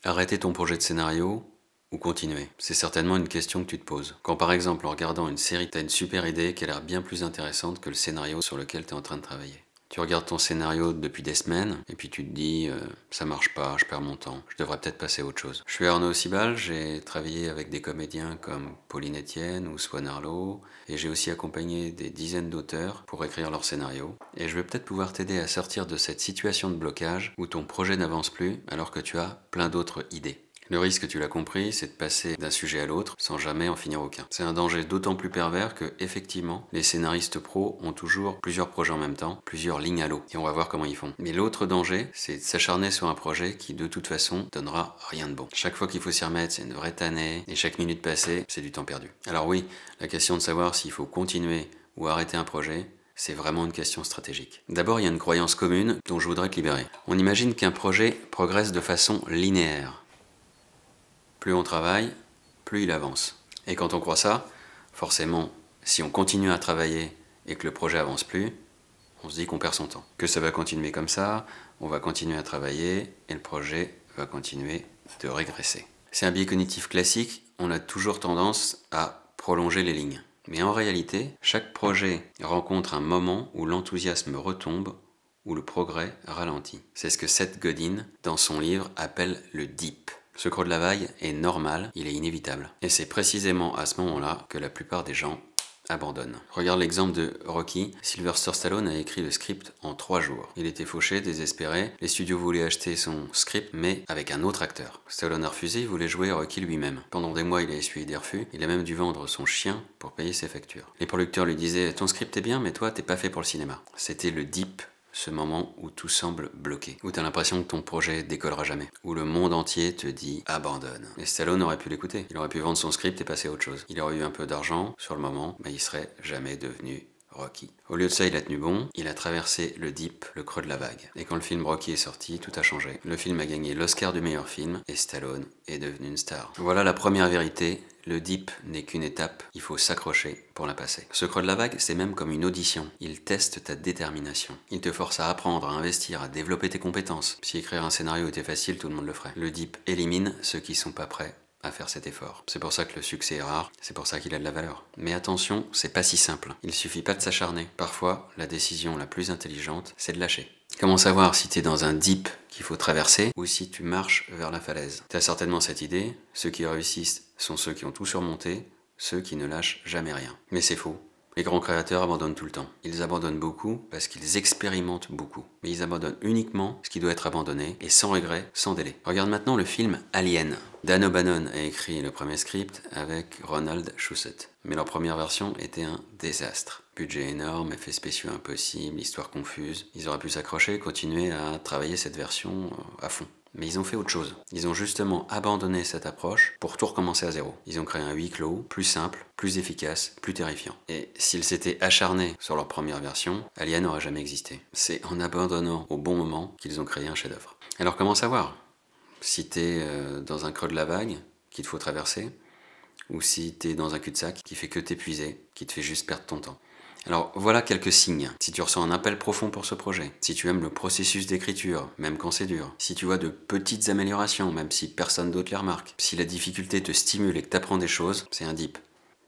Arrêter ton projet de scénario ou continuer? C'est certainement une question que tu te poses. Quand par exemple en regardant une série, t'as une super idée qui a l'air bien plus intéressante que le scénario sur lequel tu es en train de travailler. Tu regardes ton scénario depuis des semaines et puis tu te dis ça marche pas, je perds mon temps, je devrais peut-être passer à autre chose. Je suis Arnaud Sibal, j'ai travaillé avec des comédiens comme Pauline Etienne ou Swan Arlo et j'ai aussi accompagné des dizaines d'auteurs pour écrire leurs scénarios. Et je vais peut-être pouvoir t'aider à sortir de cette situation de blocage où ton projet n'avance plus alors que tu as plein d'autres idées. Le risque, tu l'as compris, c'est de passer d'un sujet à l'autre sans jamais en finir aucun. C'est un danger d'autant plus pervers que, effectivement, les scénaristes pros ont toujours plusieurs projets en même temps, plusieurs lignes à l'eau, et on va voir comment ils font. Mais l'autre danger, c'est de s'acharner sur un projet qui, de toute façon, donnera rien de bon. Chaque fois qu'il faut s'y remettre, c'est une vraie tannée, et chaque minute passée, c'est du temps perdu. Alors oui, la question de savoir s'il faut continuer ou arrêter un projet, c'est vraiment une question stratégique. D'abord, il y a une croyance commune dont je voudrais te libérer. On imagine qu'un projet progresse de façon linéaire. Plus on travaille, plus il avance. Et quand on croit ça, forcément, si on continue à travailler et que le projet avance plus, on se dit qu'on perd son temps. Que ça va continuer comme ça, on va continuer à travailler et le projet va continuer de régresser. C'est un biais cognitif classique, on a toujours tendance à prolonger les lignes. Mais en réalité, chaque projet rencontre un moment où l'enthousiasme retombe, où le progrès ralentit. C'est ce que Seth Godin, dans son livre, appelle le dip. Ce creux de la vague est normal, il est inévitable. Et c'est précisément à ce moment-là que la plupart des gens abandonnent. Regarde l'exemple de Rocky. Sylvester Stallone a écrit le script en 3 jours. Il était fauché, désespéré. Les studios voulaient acheter son script, mais avec un autre acteur. Stallone a refusé, il voulait jouer Rocky lui-même. Pendant des mois, il a essuyé des refus. Il a même dû vendre son chien pour payer ses factures. Les producteurs lui disaient « Ton script est bien, mais toi, t'es pas fait pour le cinéma. » C'était le dip. Ce moment où tout semble bloqué, où t'as l'impression que ton projet décollera jamais, où le monde entier te dit abandonne. Et Stallone aurait pu l'écouter, il aurait pu vendre son script et passer à autre chose. Il aurait eu un peu d'argent sur le moment, mais il serait jamais devenu Rocky. Au lieu de ça, il a tenu bon, il a traversé le dip, le creux de la vague. Et quand le film Rocky est sorti, tout a changé. Le film a gagné l'Oscar du meilleur film et Stallone est devenu une star. Voilà la première vérité, le dip n'est qu'une étape, il faut s'accrocher pour la passer. Ce creux de la vague, c'est même comme une audition. Il teste ta détermination. Il te force à apprendre, à investir, à développer tes compétences. Si écrire un scénario était facile, tout le monde le ferait. Le dip élimine ceux qui sont pas prêts à faire cet effort. C'est pour ça que le succès est rare, c'est pour ça qu'il a de la valeur. Mais attention, c'est pas si simple. Il suffit pas de s'acharner. Parfois, la décision la plus intelligente, c'est de lâcher. Comment savoir si t'es dans un dip qu'il faut traverser ou si tu marches vers la falaise? T'as certainement cette idée, ceux qui réussissent sont ceux qui ont tout surmonté, ceux qui ne lâchent jamais rien. Mais c'est faux. Les grands créateurs abandonnent tout le temps. Ils abandonnent beaucoup parce qu'ils expérimentent beaucoup. Mais ils abandonnent uniquement ce qui doit être abandonné et sans regret, sans délai. Regarde maintenant le film Alien. Dan O'Bannon a écrit le premier script avec Ronald Shusett. Mais leur première version était un désastre. Budget énorme, effets spéciaux impossibles, histoire confuse. Ils auraient pu s'accrocher, continuer à travailler cette version à fond. Mais ils ont fait autre chose. Ils ont justement abandonné cette approche pour tout recommencer à zéro. Ils ont créé un huis clos, plus simple, plus efficace, plus terrifiant. Et s'ils s'étaient acharnés sur leur première version, Alien n'aurait jamais existé. C'est en abandonnant au bon moment qu'ils ont créé un chef-d'œuvre. Alors comment savoir si t'es dans un creux de la vague qu'il te faut traverser, ou si t'es dans un cul-de-sac qui fait que t'épuiser, qui te fait juste perdre ton temps? Alors voilà quelques signes. Si tu ressens un appel profond pour ce projet, si tu aimes le processus d'écriture, même quand c'est dur, si tu vois de petites améliorations, même si personne d'autre les remarque, si la difficulté te stimule et que t'apprends des choses, c'est un dip.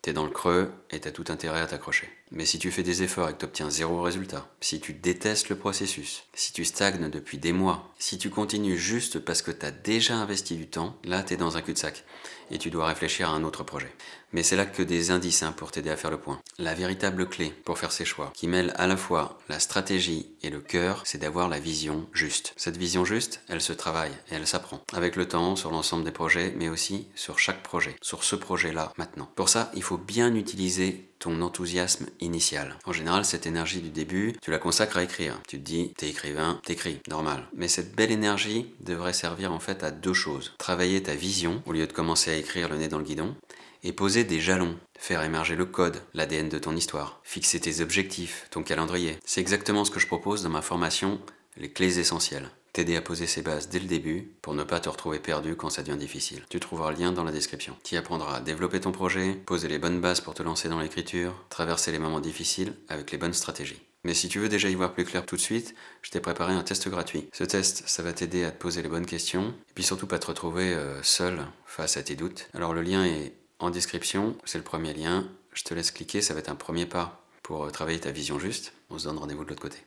T'es dans le creux et t'as tout intérêt à t'accrocher. Mais si tu fais des efforts et que t'obtiens zéro résultat, si tu détestes le processus, si tu stagnes depuis des mois, si tu continues juste parce que t'as déjà investi du temps, là t'es dans un cul-de-sac et tu dois réfléchir à un autre projet. Mais c'est là que des indices pour t'aider à faire le point. La véritable clé pour faire ses choix, qui mêle à la fois la stratégie et le cœur, c'est d'avoir la vision juste. Cette vision juste, elle se travaille et elle s'apprend. Avec le temps, sur l'ensemble des projets, mais aussi sur chaque projet, sur ce projet-là maintenant. Pour ça, il faut bien utiliser ton enthousiasme initial. En général, cette énergie du début, tu la consacres à écrire. Tu te dis, t'es écrivain, t'écris, normal. Mais cette belle énergie devrait servir en fait à 2 choses. Travailler ta vision, au lieu de commencer à écrire le nez dans le guidon, et poser des jalons, faire émerger le code, l'ADN de ton histoire, fixer tes objectifs, ton calendrier. C'est exactement ce que je propose dans ma formation, les clés essentielles. T'aider à poser ses bases dès le début pour ne pas te retrouver perdu quand ça devient difficile. Tu trouveras le lien dans la description. Tu y apprendras à développer ton projet, poser les bonnes bases pour te lancer dans l'écriture, traverser les moments difficiles avec les bonnes stratégies. Mais si tu veux déjà y voir plus clair tout de suite, je t'ai préparé un test gratuit. Ce test, ça va t'aider à te poser les bonnes questions, et puis surtout pas te retrouver seul face à tes doutes. Alors le lien est en description, c'est le premier lien. Je te laisse cliquer, ça va être un premier pas pour travailler ta vision juste. On se donne rendez-vous de l'autre côté.